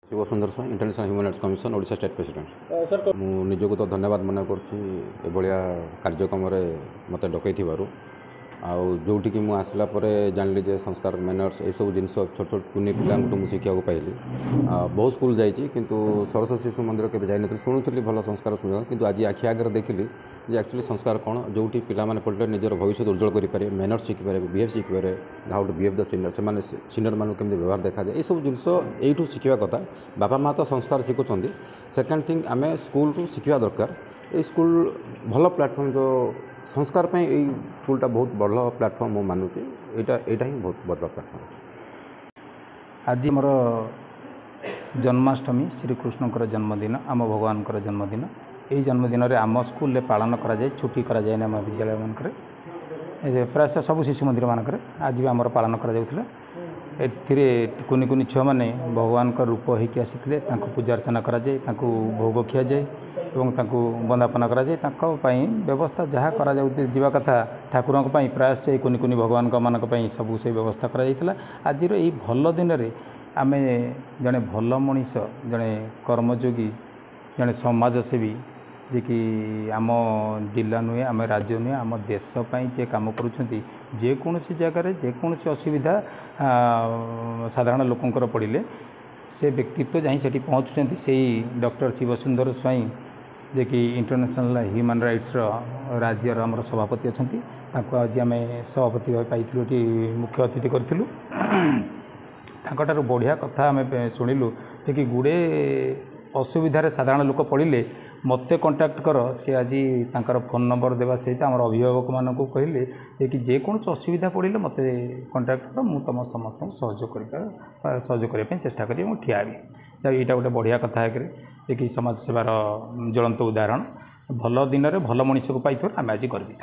Shiv Sundar Swain international human rights commission Odisha state president sir मु निजको तो धन्यवाद मन करिया कार्यक्रम मत डकई जोटि मुझे आसला जानी जे संस्कार मैनर्स ये सब जिन छोट छोट कुनी पिला मुझे शिखा पाइली बहुत स्कूल जाइए किंतु सरस्वती शिशु मंदिर के जाइए शुणुली भल संस्कार शुण कि आज आखि आगे देखिली जे एक्चुअली संस्कार कौन जो पाने पढ़े निजर भविष्य उज्जवल करेंगे मैनर्स शिखिपारे बिहेव शिखिपारे how to behave the senior से सीनियर मानक केमती व्यवहार देखा जाए ये सब जिन यू शिखा कथा बापा माँ तो संस्कार शिखुंट सेकेंड थिंग आम स्कूल रू शिखा दरकार ये स्कूल भल प्लेटफॉर्म जो संस्कार पे यही स्कूलटा बहुत बड़ प्लेटफॉर्म मु मानुची यहाँ ही बहुत बड़ प्लेटफॉर्म। आज मोर जन्माष्टमी श्रीकृष्ण जन्मदिन आम भगवान जन्मदिन यही जन्मदिन में आम स्कूल पालन कराए छुट्टी कराए आम विद्यालय मानक प्राय सब शिशु मंदिर मानक आज भी आम पालन करा कुनी कुनी छुआ मैंने भगवान का रूप होकर आसी पूजा अर्चना कराए भोग खिया जाए और बंदापना कराए व्यवस्था जहाँ करा जावा कथा ठाकुरों प्राय से कुनी कुनी भगवान मानक सब से व्यवस्था करा आज यही भल दिन में आम जड़े भल मनीष जड़े कर्मयोगी जड़े समाजसेवी जे कि आम जिला नुहे आम राज्य नुहे आम देशपाई जे कम करोसी जगार जेकोसी असुविधा साधारण लोकंर पड़े से व्यक्तित्व जहाँ से पहुँचुं से डॉक्टर शिव सुंदर स्वाई जे कि इंटरनेशनल ह्यूमन राइट्स राज्यर आम सभापति अच्छा आज आम सभापति भाव पाई मुख्य अतिथि करूँ बढ़िया कथा आम शुणिलु जे कि गुड़े असुविधार साधारण लोक पड़े मत कंटाक्ट कर सी आज तांकर फोन नंबर देवा सहित आम अभिभावक मानक कहले कि जेकोसी असुविधा पड़े मत कंटाक्ट कर मुझ तुम समस्त सहयोग करने चेष्टा करी ठिया भी यहाँ गोटे बढ़िया कथा है कि समाज सेवार ज्वलंत उदाहरण भल दिन में भल मनीष को पाई आम आज गर्वित।